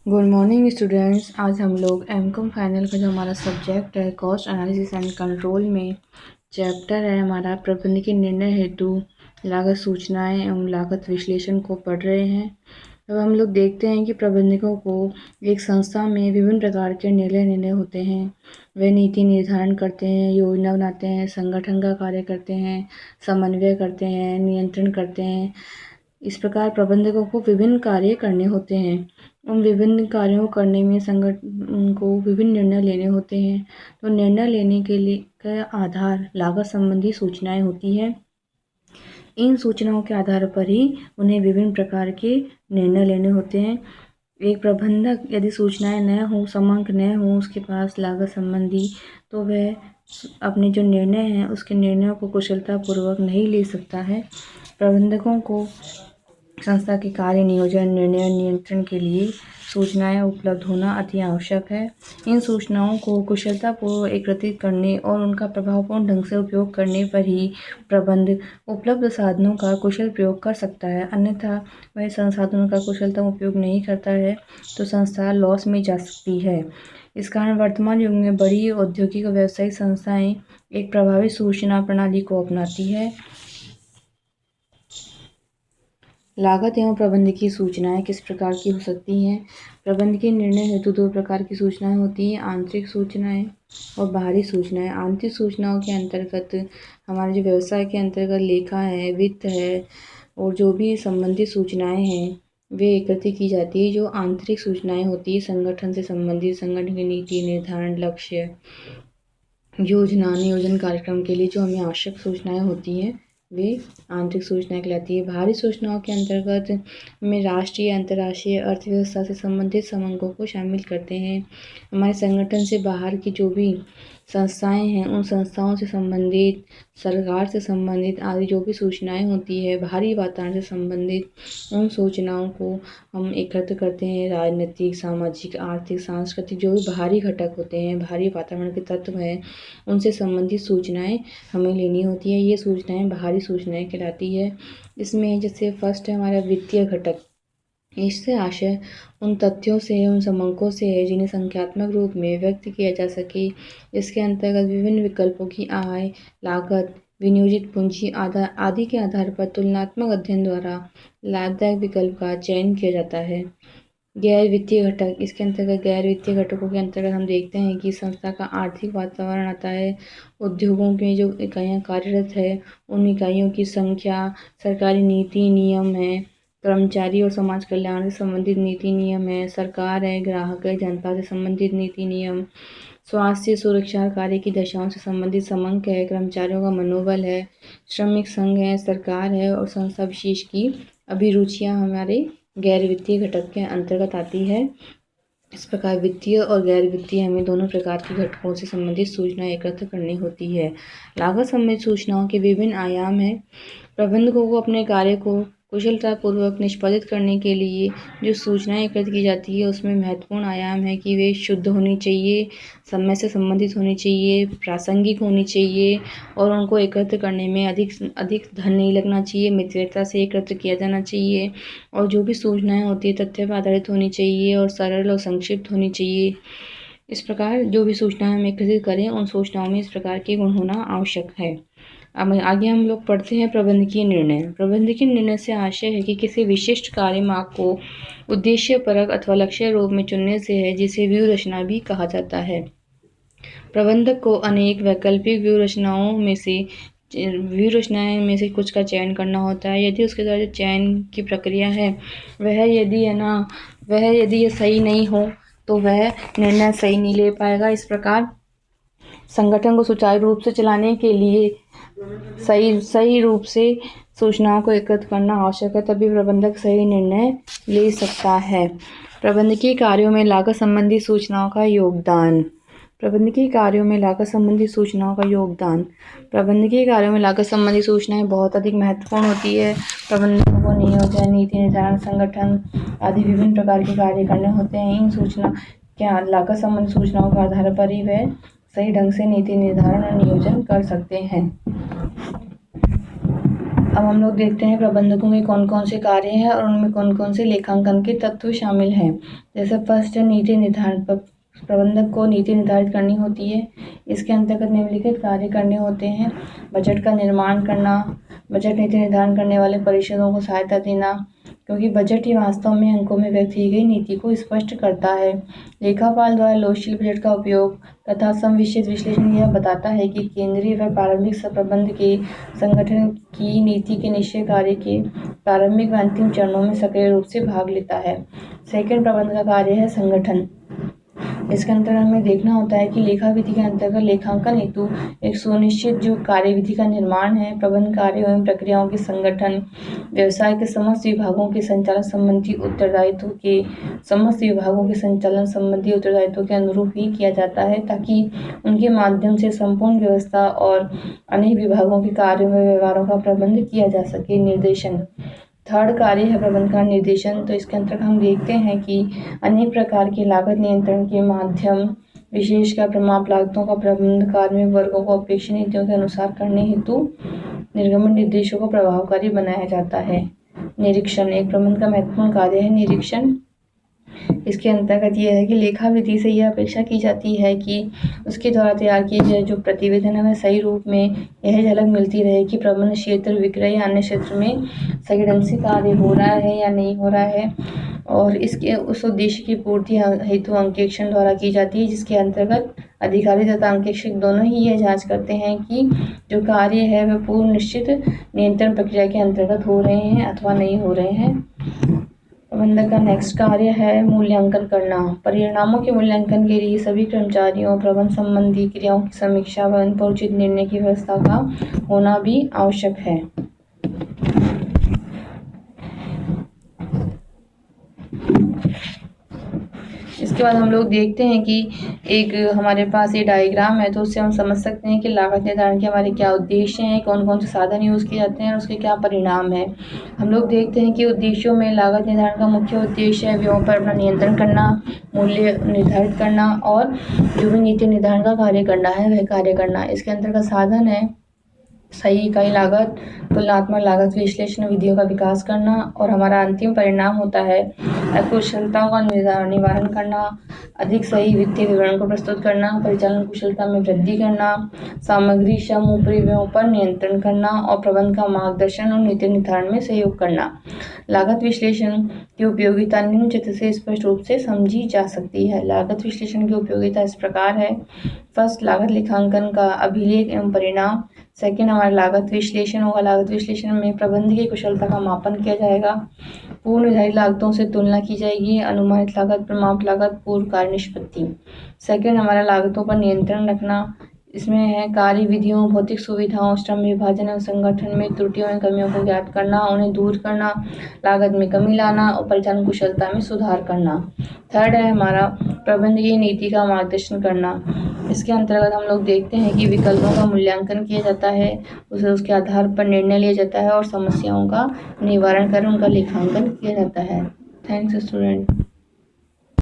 Good morning students. आज हम लोग एमकॉम फाइनल का जो हमारा सब्जेक्ट है कॉस्ट एनालिसिस एंड कंट्रोल में चैप्टर है हमारा प्रबंधकीय निर्णय हेतु लागत सूचनाएं एवं लागत विश्लेषण को पढ़ रहे हैं। अब हम लोग देखते हैं कि प्रबंधकों को एक संस्था में विभिन्न प्रकार के निर्णय होते हैं। वे नीति निर्धारण करते हैं, योजना बनाते हैं, संगठन का कार्य करते हैं, समन्वय करते हैं, नियंत्रण करते हैं। इस प्रकार प्रबंधकों को विभिन्न कार्य करने होते हैं। उन विभिन्न कार्यों को करने में संगठन को विभिन्न निर्णय लेने होते हैं। तो निर्णय लेने के लिए का आधार लागत संबंधी सूचनाएं होती हैं। इन सूचनाओं के आधार पर ही उन्हें विभिन्न प्रकार के निर्णय लेने होते हैं। एक प्रबंधक यदि सूचनाएं न हो, समांक न हो उसके पास लागत संबंधी, तो वह अपने जो निर्णय हैं उसके निर्णयों को कुशलतापूर्वक नहीं ले सकता है। प्रबंधकों को संस्था के कार्य नियोजन, निर्णय और नियंत्रण के लिए सूचनाएं उपलब्ध होना अति आवश्यक है। इन सूचनाओं को कुशलतापूर्वक एकत्रित करने और उनका प्रभावपूर्ण ढंग से उपयोग करने पर ही प्रबंधक उपलब्ध साधनों का कुशल प्रयोग कर सकता है। अन्यथा वह संसाधनों का कुशलतम उपयोग नहीं करता है तो संस्था लॉस में जा सकती है। इस कारण वर्तमान युग में बड़ी औद्योगिक और व्यावसायिक संस्थाएं एक प्रभावी सूचना प्रणाली को अपनाती है। लागत एवं प्रबंधकीय सूचनाएं किस प्रकार की हो सकती हैं? प्रबंधकीय निर्णय हेतु दो प्रकार की सूचनाएं होती हैं, आंतरिक सूचनाएं और बाहरी सूचनाएं। आंतरिक सूचनाओं के अंतर्गत हमारे जो व्यवसाय के अंतर्गत लेखा है, वित्त है और जो भी संबंधित सूचनाएं हैं वे एकत्रित की जाती है। जो आंतरिक सूचनाएं होती है संगठन से संबंधित, संगठन की नीति निर्धारण, लक्ष्य, योजना, नियोजन कार्यक्रम के लिए जो हमें आवश्यक सूचनाएं होती हैं वे आंतरिक सूचनाएं कहलाती है। बाहरी सूचनाओं के अंतर्गत में राष्ट्रीय, अंतर्राष्ट्रीय अर्थव्यवस्था से संबंधित समंकों को शामिल करते हैं। हमारे संगठन से बाहर की जो भी संस्थाएं हैं उन संस्थाओं से संबंधित, सरकार से संबंधित आदि जो भी सूचनाएं होती है, बाहरी वातावरण से संबंधित उन सूचनाओं को हम एकत्र करते हैं। राजनीतिक, सामाजिक, आर्थिक, सांस्कृतिक जो भी बाहरी घटक होते हैं, बाहरी वातावरण के तत्व हैं, उनसे संबंधित सूचनाएं हमें लेनी होती है। ये सूचनाएं बाहरी सूचनाएं कहलाती है। इसमें जैसे फर्स्ट है हमारा वित्तीय घटक। इससे आशय उन तथ्यों से, उन समंकों से है जिन्हें संख्यात्मक रूप में व्यक्त किया जा सके। इसके अंतर्गत विभिन्न विकल्पों की आय, लागत, विनियोजित पूंजी आदि के आधार पर तुलनात्मक अध्ययन द्वारा लाभदायक विकल्प का चयन किया जाता है। गैर वित्तीय घटक। इसके अंतर्गत गैर वित्तीय घटकों के अंतर्गत हम देखते हैं कि संस्था का आर्थिक वातावरण आता है, उद्योगों में जो इकाइयाँ कार्यरत है उन इकाइयों की संख्या, सरकारी नीति नियम है, कर्मचारी और समाज कल्याण से संबंधित नीति नियम है, सरकार है, ग्राहक है, जनता से संबंधित नीति नियम, स्वास्थ्य सुरक्षा कार्य की दशाओं से संबंधित समंक है, कर्मचारियों का मनोबल है, श्रमिक संघ है, सरकार है और संस्था विशेष की अभिरुचियाँ हमारे गैर वित्तीय घटक के अंतर्गत आती है। इस प्रकार वित्तीय और गैर वित्तीय हमें दोनों प्रकार के घटकों से संबंधित सूचना एकत्र करनी होती है। लागत संबंधित सूचनाओं के विभिन्न आयाम हैं। प्रबंधकों को अपने कार्य को कुशलतापूर्वक निष्पादित करने के लिए जो सूचनाएं एकत्र की जाती है उसमें महत्वपूर्ण आयाम है कि वे शुद्ध होनी चाहिए, समय से संबंधित होनी चाहिए, प्रासंगिक होनी चाहिए और उनको एकत्र करने में अधिक धन नहीं लगना चाहिए, मितव्ययिता से एकत्र किया जाना चाहिए और जो भी सूचनाएं होती है तथ्य पर आधारित होनी चाहिए और सरल और संक्षिप्त होनी चाहिए। इस प्रकार जो भी सूचनाएं हम एकत्रित करें उन सूचनाओं में इस प्रकार के गुण होना आवश्यक है। अब आगे हम लोग पढ़ते हैं प्रबंधकीय निर्णय। प्रबंधकीय निर्णय से आशय है कि किसी विशिष्ट कार्य मार्ग को उद्देश्यपरक अथवा लक्ष्य रूप में चुनने से है, जिसे व्यूह रचना भी कहा जाता है। प्रबंधक को अनेक वैकल्पिक व्यूह रचनाएं में से कुछ का चयन करना होता है। यदि उसके द्वारा जो चयन की प्रक्रिया है वह यदि ये सही नहीं हो तो वह निर्णय सही नहीं ले पाएगा। इस प्रकार संगठन को सुचारू रूप से चलाने के लिए सही रूप से सूचनाओं को एकत्र करना आवश्यक है, तभी प्रबंधक सही निर्णय ले सकता है। प्रबंधकीय कार्यों में लागत संबंधी सूचनाओं का योगदान। प्रबंधकीय कार्यों में लागत संबंधी सूचनाओं का योगदान। प्रबंधकीय कार्यों में लागत संबंधी सूचनाएं बहुत अधिक महत्वपूर्ण होती है। प्रबंधकों को नियोजन, नीति निर्धारण, संगठन आदि विभिन्न प्रकार के कार्य करने होते हैं। इन सूचना क्या लागत संबंधी सूचनाओं के आधार पर ही वह सही ढंग से नीति निर्धारण और नियोजन कर सकते हैं। अब हम लोग देखते हैं प्रबंधकों के कौन कौन से कार्य हैं और उनमें कौन कौन से लेखांकन के तत्व शामिल हैं। जैसे फर्स्ट है नीति निर्धारण। प्रबंधक को नीति निर्धारित करनी होती है। इसके अंतर्गत निम्नलिखित कार्य करने होते हैं। बजट का निर्माण करना, बजट नीति निर्धारण करने वाले परिषदों को सहायता देना, क्योंकि बजट ही वास्तव में अंकों में व्यक्त की गई नीति को स्पष्ट करता है। लेखापाल द्वारा लोकशील बजट का उपयोग तथा समविषय विश्लेषण यह बताता है कि केंद्रीय व प्रारंभिक प्रबंध के संगठन की नीति के निश्चय कार्य के प्रारंभिक व अंतिम चरणों में सक्रिय रूप से भाग लेता है। सेकंड प्रबंध का कार्य है संगठन। इसके अंतर्गत हमें देखना होता है कि लेखा विधि के अंतर्गत लेखांकन हेतु एक सुनिश्चित जो कार्यविधि का निर्माण है, प्रबंध कार्य एवं प्रक्रियाओं के संगठन, व्यवसाय के समस्त विभागों के संचालन संबंधी उत्तरदायित्व के अनुरूप ही किया जाता है, ताकि उनके माध्यम से संपूर्ण व्यवस्था और अनेक विभागों के कार्यों व व्यवहारों का प्रबंध किया जा सके। निर्देशन। थर्ड कार्य है प्रबंध का निर्देशन। तो इसके अंतर्गत हम देखते हैं कि अनेक प्रकार के लागत नियंत्रण के माध्यम, विशेषकर प्रमाप लागतों का प्रबंध कार्मिक वर्गों को अपेक्षित नीतियों के अनुसार करने हेतु निर्गमन निर्देशों को प्रभावकारी बनाया जाता है। निरीक्षण। एक प्रबंध का महत्वपूर्ण कार्य है निरीक्षण। इसके अंतर्गत यह है कि लेखा विधि से यह अपेक्षा की जाती है कि उसके द्वारा तैयार किए गए जो प्रतिवेदन है वह सही रूप में यह झलक मिलती रहे कि प्रबंध क्षेत्र, विक्रय या अन्य क्षेत्र में सही ढंग से कार्य हो रहा है या नहीं हो रहा है, और इसके उस उद्देश्य की पूर्ति हेतु अंकेक्षण द्वारा की जाती है, जिसके अंतर्गत अधिकारी तथा अंकेक्षक दोनों ही यह जांच करते हैं कि जो कार्य है वह पूर्व निश्चित नियंत्रण प्रक्रिया के अंतर्गत हो रहे हैं अथवा नहीं हो रहे हैं। प्रबंधक का नेक्स्ट कार्य है मूल्यांकन करना। परिणामों के मूल्यांकन के लिए सभी कर्मचारियों, प्रबंध संबंधी क्रियाओं की समीक्षा व उन पर उचित निर्णय की व्यवस्था का होना भी आवश्यक है। इसके बाद हम लोग देखते हैं कि एक हमारे पास ये डायग्राम है, तो उससे हम समझ सकते हैं कि लागत निर्धारण के हमारे क्या उद्देश्य हैं, कौन कौन से साधन यूज़ किए जाते हैं और उसके क्या परिणाम है। हम लोग देखते हैं कि उद्देश्यों में लागत निर्धारण का मुख्य उद्देश्य है व्ययों पर अपना नियंत्रण करना, मूल्य निर्धारित करना और जो भी नीति निर्धारण का कार्य करना है वह कार्य करना। इसके अंतर्गत साधन है सही इकाई लागत, तुलनात्मक लागत विश्लेषण विधियों का विकास करना, और हमारा अंतिम परिणाम होता है अकुशलताओं का निवारण करना, अधिक सही वित्तीय विवरण को प्रस्तुत करना, परिचालन कुशलता में वृद्धि करना, सामग्री, श्रम, ऊपरी व्ययों पर नियंत्रण करना और प्रबंध का मार्गदर्शन और नीति निर्धारण में सहयोग करना। लागत विश्लेषण की उपयोगिता निम्न चित्र से स्पष्ट रूप से समझी जा सकती है। लागत विश्लेषण की उपयोगिता इस प्रकार है। फर्स्ट, लागत लेखांकन का अभिलेख एवं परिणाम। सेकेंड, हमारा लागत विश्लेषण होगा। लागत विश्लेषण में प्रबंध की कुशलता का मापन किया जाएगा, पूर्व निर्धारित लागतों से तुलना की जाएगी, अनुमानित लागत, प्रमाप लागत, पूर्व कार्य निष्पत्ति। सेकेंड, हमारा लागतों पर नियंत्रण रखना। इसमें है कार्य विधियों, भौतिक सुविधाओं, श्रम विभाजन एवं संगठन में त्रुटियों एवं कमियों को ज्ञात करना, उन्हें दूर करना, लागत में कमी लाना और परिचालन कुशलता में सुधार करना। थर्ड है हमारा प्रबंध की नीति का मार्गदर्शन करना। इसके अंतर्गत हम लोग देखते हैं कि विकल्पों का मूल्यांकन किया जाता है, उसके आधार पर निर्णय लिया जाता है और समस्याओं का निवारण कर उनका लेखांकन किया जाता है। Thanks student.